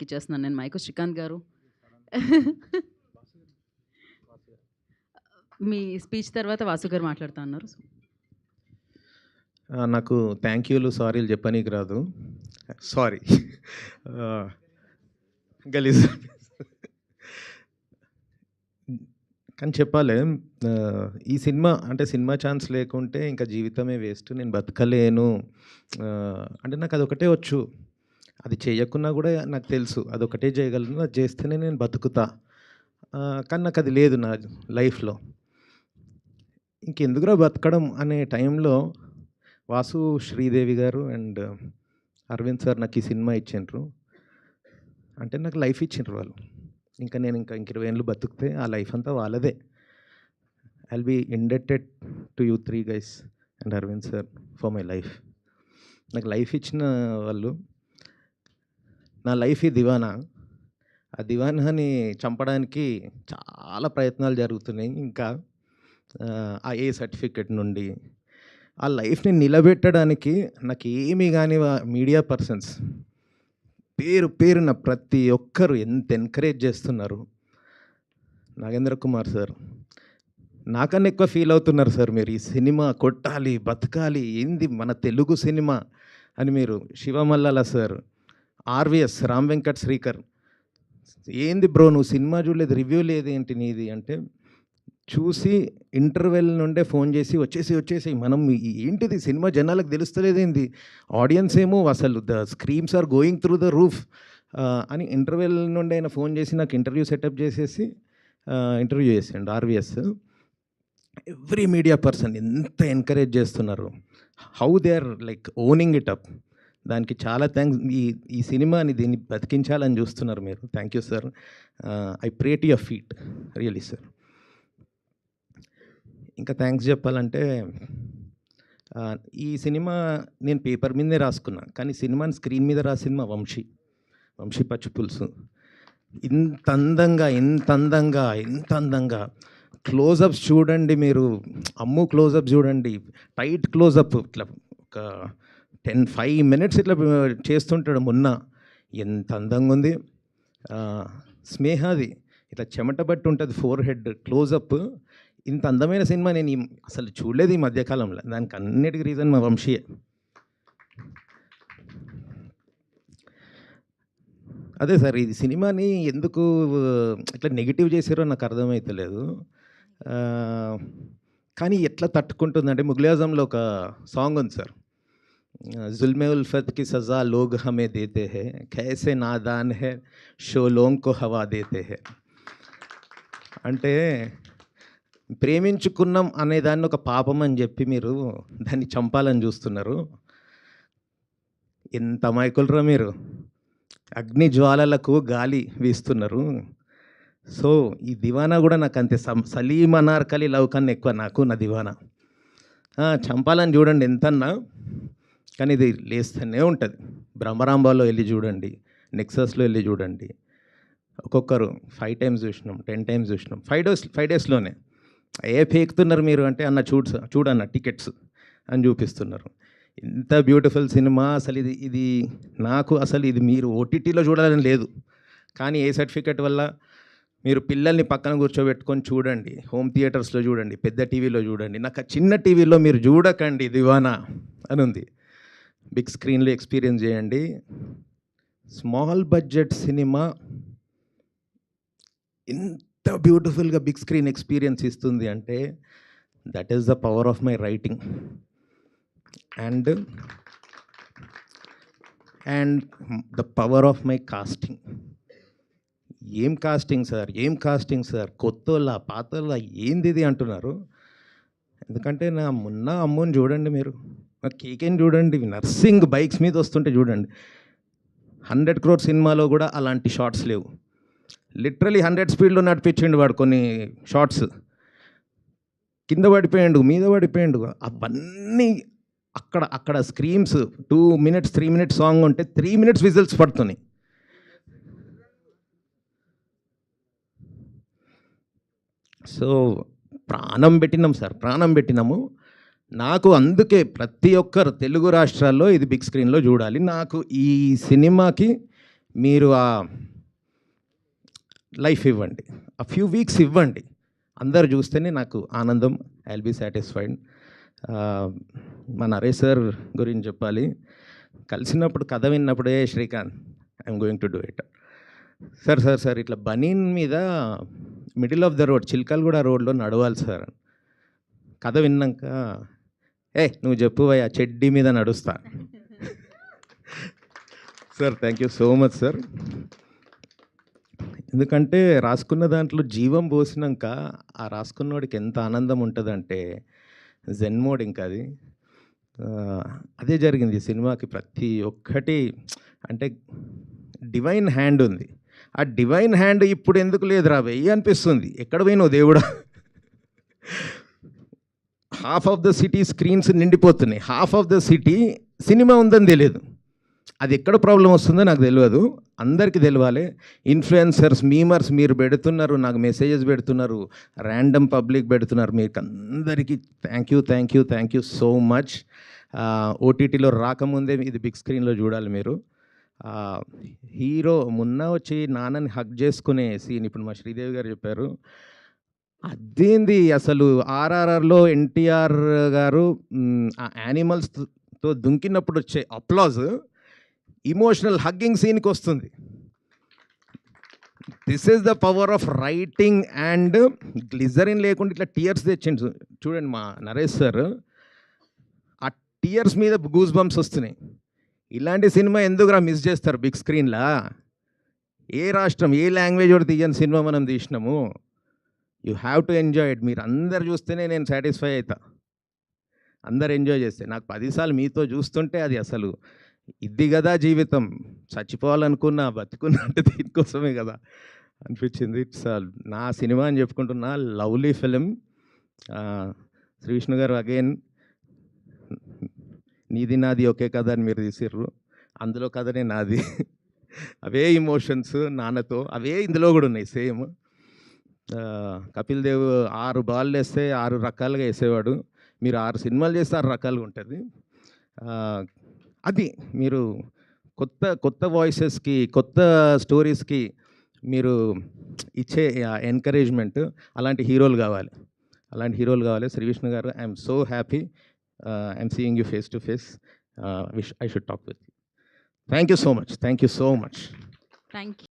ఇచ్చేస్తున్నాను నేను మైకు. శ్రీకాంత్ గారు మీ స్పీచ్ తర్వాత వాసు గారు మాట్లాడుతా అన్నారు. నాకు థ్యాంక్ యూలు సారీలు చెప్పనీకి రాదు. సారీ గలీజ్ కానీ చెప్పాలి. ఈ సినిమా అంటే సినిమా ఛాన్స్ లేకుంటే ఇంకా జీవితమే వేస్ట్, నేను బతకలేను. అంటే నాకు అదొకటే వచ్చు, అది చేయకున్నా కూడా నాకు తెలుసు అదొకటే చేయగలను, అది చేస్తేనే నేను బతుకుతా. కానీ నాకు అది లేదు నా లైఫ్లో. ఇంకెందుకురా బతకడం అనే టైంలో వాసు, శ్రీదేవి గారు అండ్ అరవింద్ సార్ నాకు ఈ సినిమా ఇచ్చిండ్రు. అంటే నాకు లైఫ్ ఇచ్చిండ్రు వాళ్ళు. ఇంకా నేను ఇంక 20 ఏళ్ళు బతుకుతే ఆ లైఫ్ అంతా వాళ్ళదే. I will be indebted to you 3 guys and Arvind sir for my life. నాకు లైఫ్ ఇచ్చిన వాళ్ళు. నా లైఫ్ ఈ దివానా. ఆ దివానాని చంపడానికి చాలా ప్రయత్నాలు జరుగుతున్నాయి. ఇంకా ఆ ఏ సర్టిఫికెట్ నుండి ఆ లైఫ్ని నిలబెట్టడానికి నాకు ఏమీ కాని మీడియా పర్సన్స్ పేరున ప్రతి ఒక్కరు ఎంత ఎంకరేజ్ చేస్తున్నారు. నాగేంద్ర కుమార్ సార్ నాకన్నా ఎక్కువ ఫీల్ అవుతున్నారు సార్. మీరు ఈ సినిమా కొట్టాలి, బతకాలి, ఏంది మన తెలుగు సినిమా అని మీరు. శివమల్లాల సార్, ఆర్విఎస్, రామ్ వెంకట్ శ్రీకర్, ఏంది బ్రో నువ్వు సినిమా చూడలేదు, రివ్యూ లేదు ఏంటి నీది అంటే, చూసి ఇంటర్వెల్ నుండే ఫోన్ చేసి వచ్చేసి మనం ఏంటిది సినిమా జనాలకు తెలుస్తలేదేంది, ఆడియన్స్ ఏమో అసలు the screams are going through the roof అని ఇంటర్వెల్ నుండి ఆయన ఫోన్ చేసి నాకు ఇంటర్వ్యూ సెటప్ చేసేసి ఇంటర్వ్యూ చేసిండు ఆర్విఎస్. ఎవ్రీ మీడియా పర్సన్ ఎంత ఎంకరేజ్ చేస్తున్నారు, how they are like owning it up. దానికి చాలా థ్యాంక్స్. ఈ సినిమాని దీన్ని బతికించాలని చూస్తున్నారు మీరు. Thank you sir. I pray to your feet really sir. ఇంకా థ్యాంక్స్ చెప్పాలంటే, ఈ సినిమా నేను పేపర్ మీదే రాసుకున్నా, కానీ సినిమాని స్క్రీన్ మీద రాసింది మా వంశీ పచ్చిపులుసు. ఇంత అందంగా క్లోజప్స్ చూడండి మీరు. అమ్ము క్లోజప్ చూడండి, టైట్ క్లోజప్, ఇట్లా ఒక 5 minutes ఇట్లా చేస్తుంటాడు మొన్న. ఎంత అందంగా ఉంది. స్నేహాది ఇట్లా చెమట బట్టి ఉంటుంది ఫోర్ హెడ్ క్లోజప్. ఇంత అందమైన సినిమా నేను అసలు చూడలేదు ఈ మధ్యకాలంలో. దానికి అన్నిటికీ రీజన్ మా వంశీయే. అదే సార్, ఈ సినిమాని ఎందుకు ఇట్లా నెగిటివ్ చేసారో నాకు అర్థమవుతలేదు. కానీ ఎట్లా తట్టుకుంటుందంటే, ముగ్లే ఆజంలో ఒక సాంగ్ ఉంది సార్, जुल्मे उल्फत की सज़ा लोग हमें देते हैं, कैसे नादान है शोलों को हवा देते हैं. అంటే ప్రేమించుకున్నాం అనేదాన్ని ఒక పాపం అని చెప్పి మీరు దాన్ని చంపాలని చూస్తున్నారు. ఎంత అమాయకులరా మీరు. అగ్ని జ్వాలలకు గాలి వీస్తున్నారు. సో ఈ దివానా కూడా నాకు అంతే. సలీం అనార్కలి లవ్ కన్నా ఎక్కువ నాకు నా దివానా. చంపాలని చూడండి ఎంతన్నా, కానీ ఇది లేస్తూనే ఉంటుంది. బ్రహ్మరాంబాలో వెళ్ళి చూడండి, నెక్సస్లో వెళ్ళి చూడండి. ఒక్కొక్కరు 5 times చూసినాం, 10 times చూసినాం. 5 daysలోనే ఏ ఫేకుతున్నారు మీరు అంటే, అన్న చూడన్న టికెట్స్ అని చూపిస్తున్నారు. ఇంత బ్యూటిఫుల్ సినిమా. అసలు ఇది నాకు అసలు ఇది మీరు ఓటీటీలో చూడాలని లేదు, కానీ ఏ సర్టిఫికెట్ వల్ల మీరు పిల్లల్ని పక్కన కూర్చోబెట్టుకొని చూడండి, హోమ్ థియేటర్స్లో చూడండి, పెద్ద టీవీలో చూడండి. నాకు చిన్న టీవీలో మీరు చూడకండి దివానా అని ఉంది. బిగ్ స్క్రీన్లో ఎక్స్పీరియన్స్ చేయండి. స్మాల్ బడ్జెట్ సినిమా ఇంత బ్యూటిఫుల్గా బిగ్ స్క్రీన్ ఎక్స్పీరియన్స్ ఇస్తుంది అంటే, that is the power of my writing and the power of my casting. ఏం కాస్టింగ్ సార్, కొత్తోళ్ళ పాతోళ్ళ ఏంది ఇది అంటున్నారు. ఎందుకంటే నా మొన్న అమ్ముని చూడండి మీరు, కేకేని చూడండి, నర్సింగ్ బైక్స్ మీద వస్తుంటే చూడండి. 100 crore సినిమాలో కూడా అలాంటి షార్ట్స్ లేవు. లిటరలీ 100 స్పీడ్లో నడిపించండి వాడు కొన్ని షార్ట్స్, కింద పడిపోయాడు, మీద పడిపోయాడు. అవన్నీ అక్కడ స్క్రీమ్స్ 2 minutes 3 minutes సాంగ్ ఉంటే 3 minutes విజిల్స్ పడుతున్నాయి. సో ప్రాణం పెట్టినాము. నాకు అందుకే ప్రతి ఒక్కరు తెలుగు రాష్ట్రాల్లో ఇది బిగ్ స్క్రీన్లో చూడాలి. నాకు ఈ సినిమాకి మీరు ఆ లైఫ్ ఇవ్వండి, ఆ ఫ్యూ వీక్స్ ఇవ్వండి. అందరు చూస్తేనే నాకు ఆనందం. I will be satisfied. మా నరేష్ సార్ గురించి చెప్పాలి. కలిసినప్పుడు కథ విన్నప్పుడే Srikanth I'm going to do it. Sir sir sir ఇట్లా బనీన్ మీద middle of the road Chilkalguda రోడ్లో నడవాలి సార్. కథ విన్నాక నువ్వు చెప్పు ఆ చెడ్డీ మీద నడుస్తా. Sir thank you so much sir. ఎందుకంటే రాసుకున్న దాంట్లో జీవం పోసినాక ఆ రాసుకున్నవాడికి ఎంత ఆనందం ఉంటుందంటే జెన్ మోడ్. ఇంకా అది అదే జరిగింది సినిమాకి. ప్రతి ఒక్కటి అంటే డివైన్ హ్యాండ్ ఉంది. ఆ డివైన్ హ్యాండ్ ఇప్పుడు ఎందుకు లేదురా వెయ్యి అనిపిస్తుంది. ఎక్కడ పోయినావు దేవుడా? Half of the city screens నిండిపోతున్నాయి, half of the city cinema ఉందని తెలియదు. అది ఎక్కడ ప్రాబ్లం వస్తుందో నాకు తెలియదు, అందరికీ తెలియాలి. ఇన్ఫ్లుయెన్సర్స్, మీమర్స్ మీరు పెడుతున్నారు, నాకు మెసేజెస్ పెడుతున్నారు, ర్యాండమ్ పబ్లిక్ పెడుతున్నారు. మీకు అందరికీ thank you thank you thank you so much. ఓటీటీలో రాకముందే ఇది బిగ్ స్క్రీన్లో చూడాలి మీరు. హీరో మొన్న వచ్చి నాన్నని హగ్ చేసుకునే సీన్ ఇప్పుడు మా శ్రీదేవి గారు చెప్పారు. అదేంది అసలు ఆర్ఆర్ఆర్లో ఎన్టీఆర్ గారు ఆ యానిమల్స్తో దుంకినప్పుడు వచ్చే అప్లాజ్ ఇమోషనల్ హగ్గింగ్ సీన్కి వస్తుంది. This is the power of writing. And glycerin లేకుండా ఇట్లా టీయర్స్ తెచ్చిండు చూడండి మా నరేష్ సార్. ఆ టీయర్స్ మీద గూస్ బంప్స్ వస్తున్నాయి. ఇలాంటి సినిమా ఎందుకురా మిస్ చేస్తారు బిగ్ స్క్రీన్లా? ఏ రాష్ట్రం, ఏ లాంగ్వేజ్ కూడా తీయని సినిమా మనం తీసినాము. You have to enjoy it. మీరు అందరు చూస్తేనే నేను సాటిస్ఫై అవుతా. అందరు ఎంజాయ్ చేస్తే నాకు 10 సార్లు మీతో చూస్తుంటే అది అసలు ఇది కదా జీవితం. చచ్చిపోవాలనుకున్నా బతుకున్నా అంటే దీనికోసమే కదా అనిపించింది. ఇట్స్ నా సినిమా అని చెప్పుకుంటున్నా. Lovely film. Sri Vishnu garu again నీది నాది ఒకే కథ అని మీరు తీసిర్రు. అందులో కథనే నాది. అవే ఇమోషన్స్ నాన్నతో అవే ఇందులో కూడా ఉన్నాయి సేమ్. కపిల్ దేవ్ 6 బాల్ వేస్తే 6 రకాలుగా వేసేవాడు. మీరు 6 సినిమాలు చేస్తే 6 రకాలుగా ఉంటుంది. అది మీరు కొత్త కొత్త వాయిసెస్కి, కొత్త స్టోరీస్కి మీరు ఇచ్చే ఎంకరేజ్మెంట్. అలాంటి హీరోలు కావాలి, అలాంటి హీరోలు కావాలి. శ్రీ విష్ణు గారు, I'm so happy. I'm seeing you face to face. Wish I should talk with you. Thank you so much. Thank you so much. Thank you.